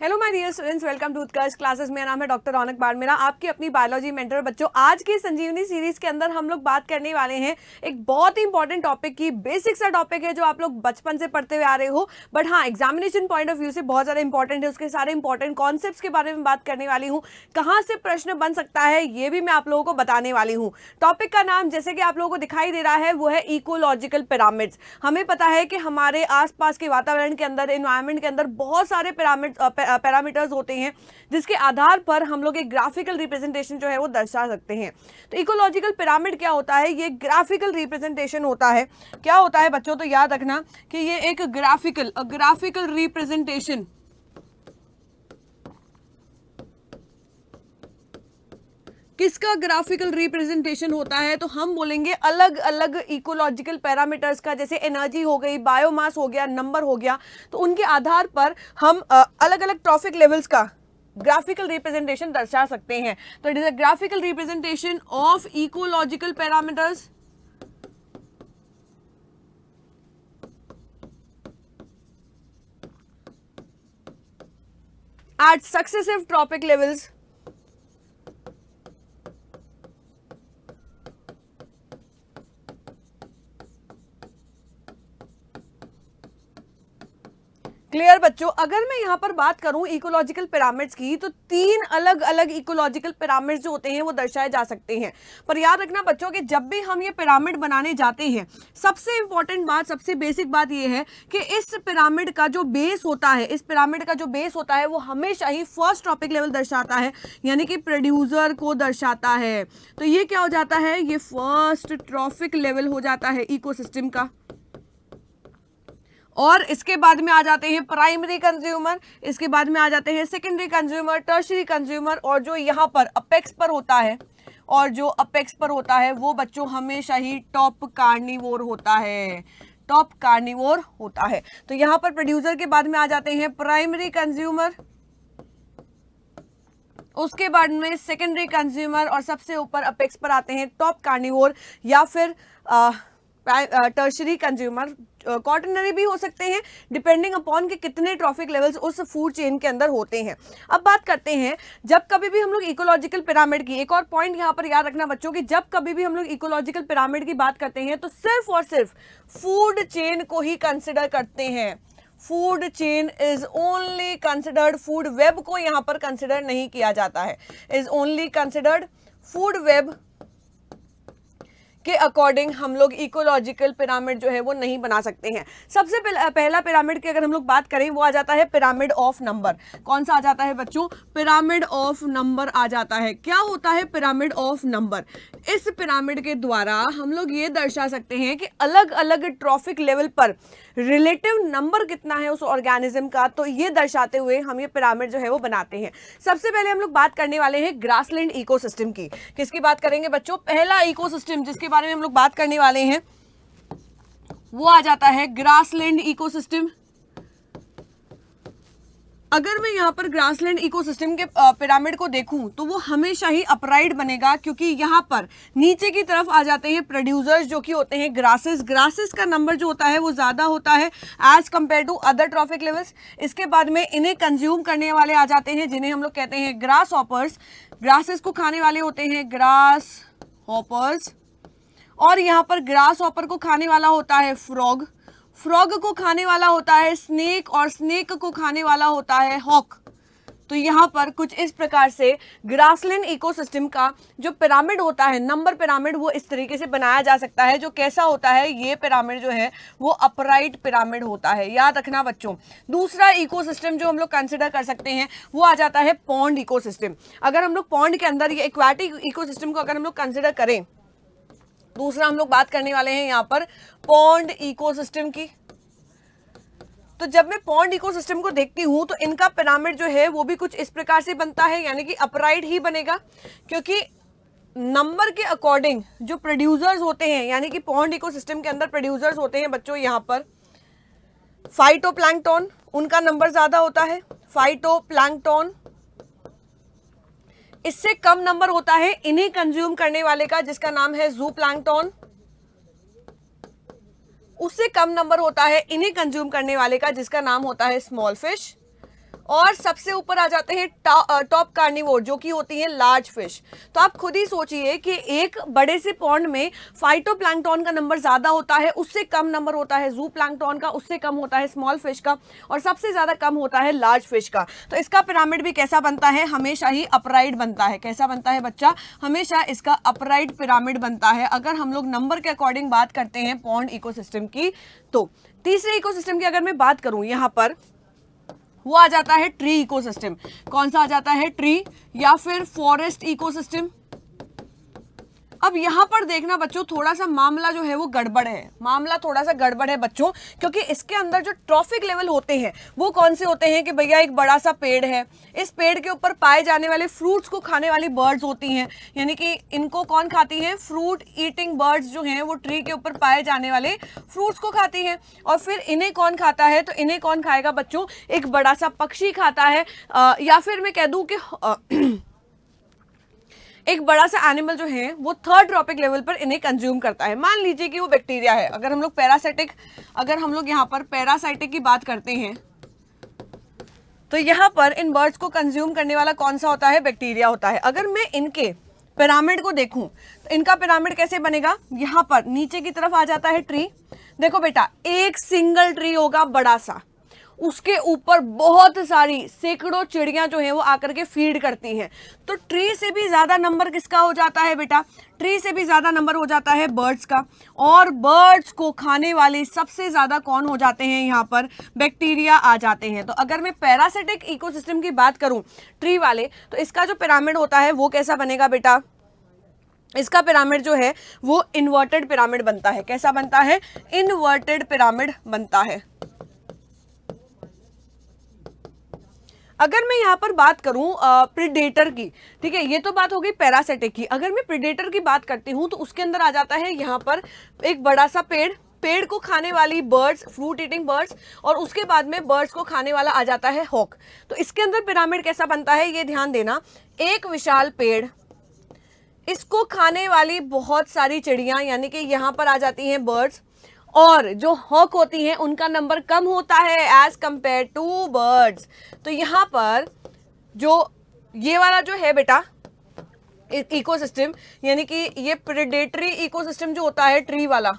Hello my dear students, welcome to Utkarsh classes. मेरा नाम है डॉक्टर रौनक बाड़मेरा, आपकी अपनी बायोलॉजी मेंटर। बच्चों, आज की संजीवनी सीरीज के अंदर हम लोग बात करने वाले हैं एक बहुत ही इंपॉर्टेंट टॉपिक की। बेसिक सा टॉपिक है जो आप लोग बचपन से पढ़ते हुए आ रहे हो, बट हाँ, एग्जामिनेशन पॉइंट ऑफ व्यू से बहुत ज़्यादा इंपॉर्टेंट है। उसके सारे इंपॉर्टेंट कॉन्सेप्ट्स के बारे में बात करने वाली हूँ। कहाँ से प्रश्न बन सकता है ये भी मैं आप लोगों को बताने वाली हूँ। टॉपिक का नाम जैसे कि आप लोगों को दिखाई दे रहा है वो है इकोलॉजिकल पिरामिड्स। हमें पता है कि हमारे आसपास के वातावरण के अंदर, एनवायरमेंट के अंदर बहुत सारे पैरामीटर्स होते हैं जिसके आधार पर हम लोग एक ग्राफिकल रिप्रेजेंटेशन जो है वो दर्शा सकते हैं। तो इकोलॉजिकल पिरामिड क्या होता है? ये ग्राफिकल रिप्रेजेंटेशन होता है। क्या होता है बच्चों? तो याद रखना कि ये एक ग्राफिकल रिप्रेजेंटेशन किसका ग्राफिकल रिप्रेजेंटेशन होता है? तो हम बोलेंगे अलग अलग इकोलॉजिकल पैरामीटर्स का, जैसे एनर्जी हो गई, बायोमास हो गया, नंबर हो गया। तो उनके आधार पर हम अलग अलग ट्रॉफिक लेवल्स का ग्राफिकल रिप्रेजेंटेशन दर्शा सकते हैं। तो it is a graphical representation of ecological parameters at successive trophic levels clear बच्चों? अगर मैं यहां पर बात करूं इकोलॉजिकल पिरामिड्स की, तो तीन अलग अलग इकोलॉजिकल पिरामिड्स जो होते हैं वो दर्शाए जा सकते हैं। पर याद रखना बच्चों कि जब भी हम ये पिरामिड बनाने जाते हैं, सबसे इंपॉर्टेंट बात, सबसे बेसिक बात ये है कि इस पिरामिड का जो बेस होता है, वो हमेशा ही फर्स्ट ट्रॉपिक लेवल दर्शाता है, यानी कि प्रोड्यूसर को दर्शाता है। तो ये क्या हो जाता है? ये फर्स्ट ट्रॉपिक लेवल हो जाता है इकोसिस्टम का। और इसके बाद में आ जाते हैं प्राइमरी कंज्यूमर, इसके बाद में आ जाते हैं सेकेंडरी कंज्यूमर, टर्शियरी कंज्यूमर, और जो यहाँ पर अपेक्स पर होता है वो बच्चों हमेशा ही टॉप कार्निवोर होता है। तो यहाँ पर प्रोड्यूसर के बाद में आ जाते हैं प्राइमरी कंज्यूमर, उसके बाद में सेकेंडरी कंज्यूमर, और सबसे ऊपर अपेक्स पर आते हैं टॉप कार्निवोर या फिर टर्शरी कंज्यूमर। क्वार्टरनरी भी हो सकते हैं, डिपेंडिंग अपॉन कि कितने ट्रॉफिक लेवल्स उस फूड चेन के अंदर होते हैं। अब बात करते हैं, जब कभी भी हम लोग इकोलॉजिकल पिरामिड की, एक और पॉइंट यहां पर याद रखना बच्चों कि जब कभी भी हम लोग इकोलॉजिकल पिरामिड की बात करते हैं तो सिर्फ और सिर्फ फूड चेन को ही कंसिडर करते हैं। Food chain is only considered, food web को यहां पर कंसिडर नहीं किया जाता है। Is only considered food web के अकॉर्डिंग हम लोग इकोलॉजिकल पिरामिड जो है वो नहीं बना सकते हैं। सबसे पहला पिरामिड की अगर हम लोग बात करें, वो आ जाता है पिरामिड ऑफ नंबर। कौन सा आ जाता है बच्चों? पिरामिड ऑफ नंबर आ जाता है। क्या होता है पिरामिड ऑफ नंबर? इस पिरामिड के द्वारा हम लोग ये दर्शा सकते हैं कि अलग अलग ट्रॉफिक लेवल पर रिलेटिव नंबर कितना है उस ऑर्गेनिज्म का। तो ये दर्शाते हुए हम ये पिरामिड जो है वो बनाते हैं। सबसे पहले हम लोग बात करने वाले हैं ग्रासलैंड इकोसिस्टम की। किसकी बात करेंगे बच्चों? पहला इकोसिस्टम जिसके बारे में हम लोग बात करने वाले हैं वो आ जाता है ग्रासलैंड इकोसिस्टम। अगर मैं यहाँ पर ग्रासलैंड इकोसिस्टम के पिरामिड को देखूं तो वो हमेशा ही अपराइट बनेगा, क्योंकि यहाँ पर नीचे की तरफ आ जाते हैं प्रोड्यूसर्स जो कि होते हैं ग्रासेस का नंबर जो होता है वो ज्यादा होता है as compare to other trophic levels. इसके बाद में इन्हें कंज्यूम करने वाले आ जाते हैं जिन्हें हम लोग कहते हैं ग्रास हॉपर्स। ग्रासेस को खाने वाले होते हैं ग्रास हॉपर्स, और यहाँ पर ग्रास हॉपर को खाने वाला होता है फ्रॉग को खाने वाला होता है स्नेक, और स्नेक को खाने वाला होता है हॉक। तो यहाँ पर कुछ इस प्रकार से ग्रासलैंड इकोसिस्टम का जो पिरामिड होता है, नंबर पिरामिड, वो इस तरीके से बनाया जा सकता है। जो कैसा होता है? ये पिरामिड जो है वो अपराइट पिरामिड होता है। याद रखना बच्चों। दूसरा इकोसिस्टम जो हम लोग कंसिडर कर सकते हैं वो आ जाता है पॉन्ड इकोसिस्टम। अगर हम लोग पॉन्ड के अंदर ये एक्वाटिक इकोसिस्टम को अगर हम लोग कंसिडर करें, दूसरा हम लोग बात करने वाले हैं यहाँ पर पॉन्ड इकोसिस्टम की। तो जब मैं पॉन्ड इकोसिस्टम को देखती हूं तो इनका पिरामिड जो है वो भी कुछ इस प्रकार से बनता है, यानी कि अपराइट ही बनेगा, क्योंकि नंबर के अकॉर्डिंग जो प्रोड्यूसर्स होते हैं, यानी कि पॉन्ड इकोसिस्टम के अंदर प्रोड्यूसर्स होते हैं बच्चों यहाँ पर फाइटोप्लैंक्टन, उनका नंबर ज्यादा होता है। फाइटोप्लैंक्टन, इससे कम नंबर होता है इन्हें कंज्यूम करने वाले का, जिसका नाम है जूप्लैंक्टन। उससे कम नंबर होता है इन्हें कंज्यूम करने वाले का, जिसका नाम होता है स्मॉल फिश। और सबसे ऊपर आ जाते हैं टॉप कार्निवोर जो कि होती है लार्ज फिश। तो आप खुद ही सोचिए कि एक बड़े से पॉन्ड में फाइटोप्लैंक्टन का नंबर ज्यादा होता है, उससे कम नंबर होता है ज़ूप्लैंक्टन का, उससे कम होता है स्मॉल फिश का, और सबसे ज्यादा कम होता है लार्ज फिश का। तो इसका पिरामिड भी कैसा बनता है, हमेशा ही अपराइट बनता है। कैसा बनता है बच्चा, हमेशा इसका अपराइट पिरामिड बनता है अगर हम लोग नंबर के अकॉर्डिंग बात करते हैं पॉन्ड इकोसिस्टम की। तो तीसरे इकोसिस्टम की अगर मैं बात करूं यहां पर, वो आ जाता है ट्री इकोसिस्टम। कौन सा आ जाता है, ट्री या फिर फॉरेस्ट इकोसिस्टम। अब यहां पर देखना बच्चों, थोड़ा सा मामला जो है वो गड़बड़ है, मामला थोड़ा सा गड़बड़ है बच्चों, क्योंकि इसके अंदर जो ट्रॉफिक लेवल होते हैं वो कौन से होते हैं कि भैया एक बड़ा सा पेड़ है, इस पेड़ के ऊपर पाए जाने वाले फ्रूट्स को खाने वाली बर्ड्स होती हैं, यानी कि इनको कौन खाती है, फ्रूट ईटिंग बर्ड्स जो हैं वो ट्री के ऊपर पाए जाने वाले फ्रूट्स को खाती हैं। और फिर इन्हें कौन खाता है, तो इन्हें कौन खाएगा बच्चों, एक बड़ा सा पक्षी खाता है, या फिर मैं कह दूं कि एक बड़ा सा एनिमल जो है वो थर्ड ट्रॉपिक लेवल पर इन्हें कंज्यूम करता है। मान लीजिए कि वो बैक्टीरिया है। अगर हम लोग यहाँ पर पैरासाइटिक की बात करते हैं तो यहाँ पर इन बर्ड्स को कंज्यूम करने वाला कौन सा होता है, बैक्टीरिया होता है। अगर मैं इनके पिरामिड को देखूं तो इनका पिरामिड कैसे बनेगा, यहाँ पर नीचे की तरफ आ जाता है ट्री। देखो बेटा, एक सिंगल ट्री होगा बड़ा सा, उसके ऊपर बहुत सारी सैकड़ों चिड़ियां जो है वो आकर के फीड करती हैं। तो ट्री से भी ज्यादा नंबर किसका हो जाता है बेटा, ट्री से भी ज्यादा नंबर हो जाता है बर्ड्स का। और बर्ड्स को खाने वाले सबसे ज्यादा कौन हो जाते हैं, यहाँ पर बैक्टीरिया आ जाते हैं। तो अगर मैं पैरासिटिक इकोसिस्टम की बात करूं ट्री वाले, तो इसका जो पिरामिड होता है वो कैसा बनेगा बेटा, इसका पिरामिड जो है वो इन्वर्टेड पिरामिड बनता है। कैसा बनता है, इन्वर्टेड पिरामिड बनता है। अगर मैं यहाँ पर बात करूं प्रीडेटर की, ठीक है, ये तो बात हो गई पैरासिटिक की। अगर मैं प्रीडेटर की बात करती हूं तो उसके अंदर आ जाता है यहाँ पर एक बड़ा सा पेड़ को खाने वाली बर्ड्स, फ्रूट ईटिंग बर्ड्स, और उसके बाद में बर्ड्स को खाने वाला आ जाता है हॉक। तो इसके अंदर पिरामिड कैसा बनता है, ये ध्यान देना, एक विशाल पेड़, इसको खाने वाली बहुत सारी चिड़ियां, यानी कि यहाँ पर आ जाती हैं बर्ड्स, और जो हॉक होती हैं उनका नंबर कम होता है एज कंपेयर टू बर्ड्स। तो यहाँ पर जो ये वाला जो है बेटा इकोसिस्टम, यानी कि ये प्रेडेटरी इकोसिस्टम जो होता है ट्री वाला,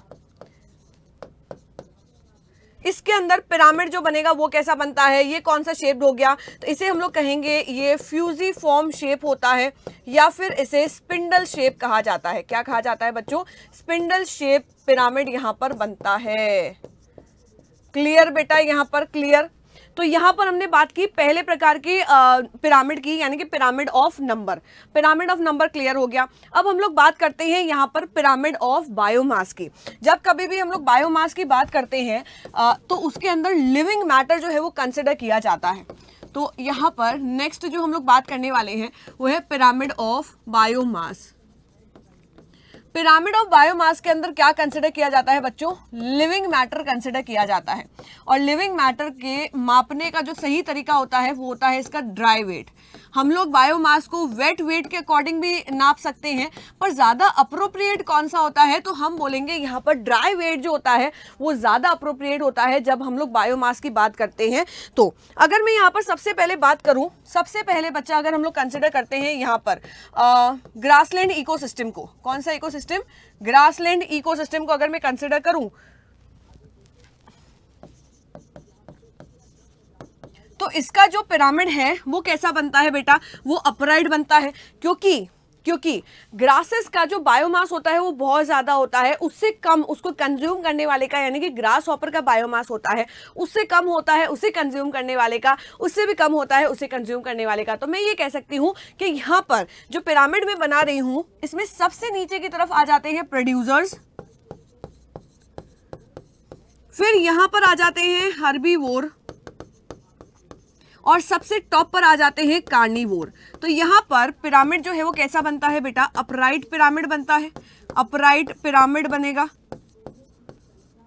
इसके अंदर पिरामिड जो बनेगा वो कैसा बनता है, ये कौन सा शेप हो गया, तो इसे हम लोग कहेंगे ये फ्यूजीफॉर्म शेप होता है, या फिर इसे स्पिंडल शेप कहा जाता है। क्या कहा जाता है बच्चों, स्पिंडल शेप पिरामिड यहाँ पर बनता है। क्लियर बेटा, यहाँ पर क्लियर। तो यहाँ पर हमने बात की पहले प्रकार की पिरामिड की, यानी कि pyramid of number. Pyramid of number clear हो गया। अब हम लोग बात करते हैं यहाँ पर पिरामिड ऑफ बायोमास की। जब कभी भी हम लोग बायोमास की बात करते हैं तो उसके अंदर लिविंग मैटर जो है वो कंसिडर किया जाता है। तो यहाँ पर नेक्स्ट जो हम लोग बात करने वाले हैं वो है pyramid of biomass. Pyramid of biomass के अंदर क्या कंसिडर किया जाता है बच्चों, लिविंग मैटर कंसिडर किया जाता है। और लिविंग मैटर के मापने का जो सही तरीका होता है वो होता है इसका ड्राई वेट। हम लोग बायोमास को वेट वेट के अकॉर्डिंग भी नाप सकते हैं, पर ज्यादा अप्रोप्रिएट कौन सा होता है, तो हम बोलेंगे यहाँ पर ड्राई वेट जो होता है वो ज्यादा अप्रोप्रिएट होता है जब हम लोग बायोमास की बात करते हैं। तो अगर मैं यहाँ पर सबसे पहले बात करूं, सबसे पहले बच्चा अगर हम लोग कंसिडर करते हैं यहाँ पर ग्रासलैंड इकोसिस्टम को, कौन सा इकोसिस्टम, ग्रासलैंड इकोसिस्टम को अगर मैं कंसिडर करूं तो इसका जो पिरामिड है वो कैसा बनता है बेटा, वो अपराइट बनता है। क्योंकि ग्रासेस का जो बायोमास होता है वो बहुत ज्यादा होता है, उससे कम उसको कंज्यूम करने वाले का, यानी कि ग्रास हॉपर का बायोमास होता है उससे कम होता है उसे कंज्यूम करने वाले का, उससे भी कम होता है उसे कंज्यूम करने वाले का। तो मैं ये कह सकती हूँ कि यहाँ पर जो पिरामिड में बना रही हूं इसमें सबसे नीचे की तरफ आ जाते हैं प्रोड्यूसर्स, फिर यहां पर आ जाते हैं हर्बीवोर, और सबसे टॉप पर आ जाते हैं कार्निवोर। तो यहां पर पिरामिड जो है वो कैसा बनता है बेटा, अपराइट पिरामिड बनता है। अपराइट पिरामिड बनेगा।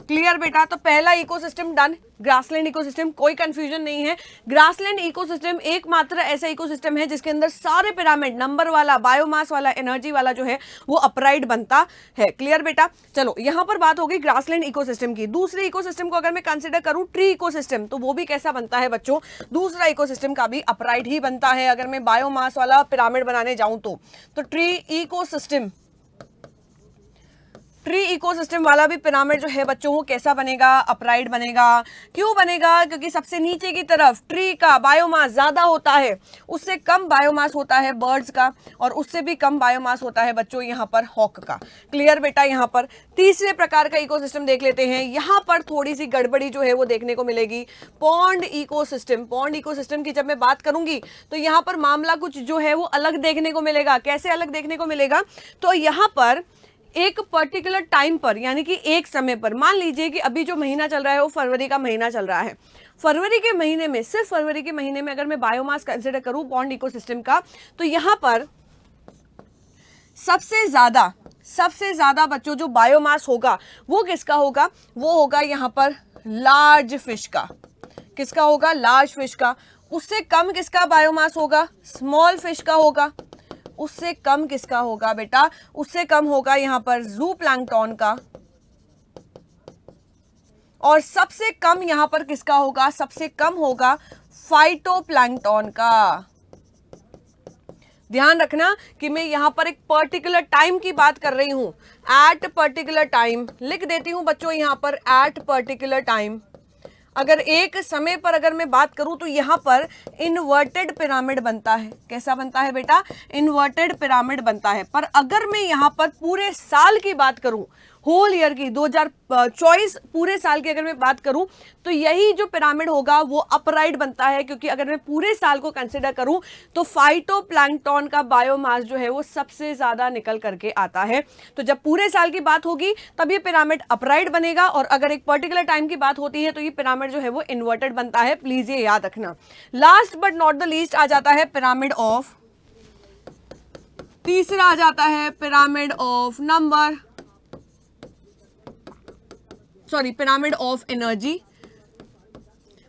क्लियर बेटा? तो पहला इकोसिस्टम डन, ग्रासलैंड इकोसिस्टम, कोई कंफ्यूजन नहीं है। ग्रासलैंड इकोसिस्टम एकमात्र ऐसा इकोसिस्टम है जिसके अंदर सारे पिरामिड नंबर वाला, बायोमास वाला, एनर्जी वाला जो है वो अपराइट बनता है। क्लियर बेटा? चलो यहां पर बात हो गई ग्रासलैंड इकोसिस्टम की। दूसरे इकोसिस्टम को अगर मैं कंसिडर करूं ट्री इकोसिस्टम, तो वो भी कैसा बनता है बच्चों? दूसरा इकोसिस्टम का भी अपराइट ही बनता है। अगर मैं बायोमास वाला पिरामिड बनाने जाऊं तो ट्री इकोसिस्टम, ट्री इकोसिस्टम वाला भी पिरामिड जो है बच्चों वो कैसा बनेगा? अपराइट बनेगा। क्यों बनेगा? क्योंकि सबसे नीचे की तरफ ट्री का बायोमास ज्यादा होता है, उससे कम बायोमास होता है बर्ड्स का, और उससे भी कम बायोमास होता है बच्चों यहाँ पर हॉक का। क्लियर बेटा? यहाँ पर तीसरे प्रकार का इकोसिस्टम देख लेते हैं। यहाँ पर थोड़ी सी गड़बड़ी जो है वो देखने को मिलेगी, पॉन्ड इकोसिस्टम। पॉन्ड इकोसिस्टम की जब मैं बात करूंगी तो यहाँ पर मामला कुछ जो है वो अलग देखने को मिलेगा। कैसे अलग देखने को मिलेगा? तो यहाँ पर एक पर्टिकुलर टाइम पर, यानी कि एक समय पर, मान लीजिए कि अभी जो महीना चल रहा है वो फरवरी का महीना चल रहा है। फरवरी के महीने में, सिर्फ फरवरी के महीने में अगर मैं बायोमास कंसिडर करूं पॉन्ड इकोसिस्टम का, तो यहां पर सबसे ज्यादा बच्चों जो बायोमास होगा वो किसका होगा? वो होगा यहां पर लार्ज फिश का। किसका होगा? लार्ज फिश का। उससे कम किसका बायोमास होगा? स्मॉल फिश का होगा। उससे कम किसका होगा बेटा? उससे कम होगा यहां पर जू प्लैंक्टन का। और सबसे कम यहां पर किसका होगा? सबसे कम होगा फाइटोप्लैंक्टन का। ध्यान रखना कि मैं यहां पर एक पर्टिकुलर टाइम की बात कर रही हूं। एट पर्टिकुलर टाइम लिख देती हूं बच्चों यहां पर, एट पर्टिकुलर टाइम। अगर एक समय पर अगर मैं बात करूं तो यहां पर इन्वर्टेड पिरामिड बनता है। कैसा बनता है बेटा? इन्वर्टेड पिरामिड बनता है। पर अगर मैं यहां पर पूरे साल की बात करूं, होल ईयर की, 2024 पूरे साल की अगर मैं बात करूं, तो यही जो पिरामिड होगा वो अपराइट बनता है। क्योंकि अगर मैं पूरे साल को कंसिडर करूं तो फाइटोप्लैंक्टन का बायोमास जो है वो सबसे ज्यादा निकल करके आता है। तो जब पूरे साल की बात होगी तब ये पिरामिड अपराइट बनेगा, और अगर एक पर्टिकुलर टाइम की बात होती है तो ये पिरामिड जो है वो इन्वर्टेड बनता है। प्लीज ये याद रखना। Last but not the least आ जाता है पिरामिड ऑफ, तीसरा आ जाता है pyramid of number, sorry pyramid of energy.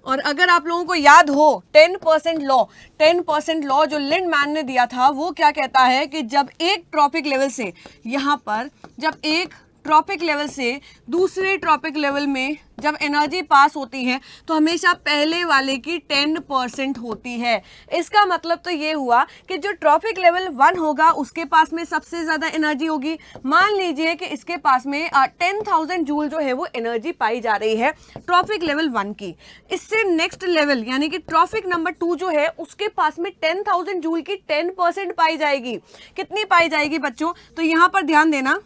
और अगर आप लोगों को याद हो 10% लॉ जो लिंडमैन ने दिया था, वो क्या कहता है कि जब एक ट्रॉपिक लेवल से, यहां पर जब एक ट्रॉपिक लेवल से दूसरे ट्रॉपिक लेवल में जब एनर्जी पास होती है तो हमेशा पहले वाले की 10% होती है। इसका मतलब तो ये हुआ कि जो ट्रॉपिक लेवल 1 होगा उसके पास में सबसे ज्यादा एनर्जी होगी। मान लीजिए कि इसके पास में 10,000 जूल जो है वो एनर्जी पाई जा रही है ट्रॉपिक लेवल 1 की। इससे नेक्स्ट लेवल यानी कि ट्रॉपिक नंबर 2 जो है उसके पास में 10,000 जूल की 10% पाई जाएगी। कितनी पाई जाएगी बच्चों? तो यहां पर ध्यान देना,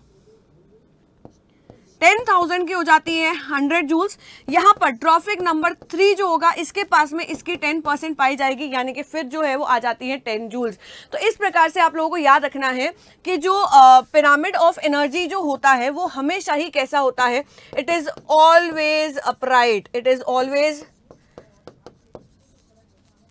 10,000 की हो जाती है 100 जूल्स। यहां पर ट्रॉपिक नंबर 3 जो होगा इसके पास में इसकी 10% पाई जाएगी, यानी कि फिर जो है वो आ जाती है 10 जूल्स। तो इस प्रकार से आप लोगों को याद रखना है कि जो पिरामिड ऑफ एनर्जी जो होता है वो हमेशा ही कैसा होता है? It is always upright. It is always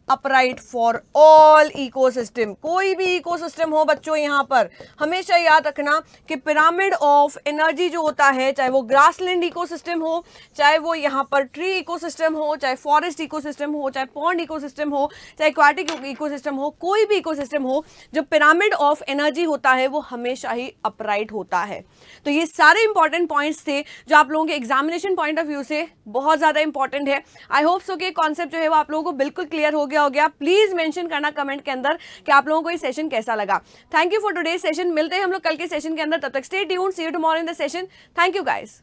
upright for all ecosystem. कोई भी इकोसिस्टम हो बच्चों, यहां पर हमेशा याद रखना कि पिरामिड ऑफ एनर्जी जो होता है, चाहे वो ग्रासलैंड इकोसिस्टम हो, चाहे वो यहां पर ट्री इकोसिस्टम हो, चाहे फॉरेस्ट इकोसिस्टम हो, चाहे पॉन्ड इकोसिस्टम हो, चाहे एक्वाटिक इकोसिस्टम हो, कोई भी इकोसिस्टम हो, जो पिरामिड ऑफ एनर्जी होता है वो हमेशा ही अपराइट होता है। तो ये सारे इंपॉर्टेंट पॉइंट्स थे जो आप लोगों के एग्जामिनेशन पॉइंट ऑफ व्यू से बहुत ज्यादा इंपॉर्टेंट है। आई होप सो कि कॉन्सेप्ट जो है वो आप लोगों को बिल्कुल क्लियर हो गया। प्लीज मेंशन करना कमेंट के अंदर कि आप लोगों को ये सेशन कैसा लगा। Thank you for today session. मिलते हैं हम लोग कल के सेशन के अंदर। तब तक stay tuned. See you tomorrow in the session. Thank you guys.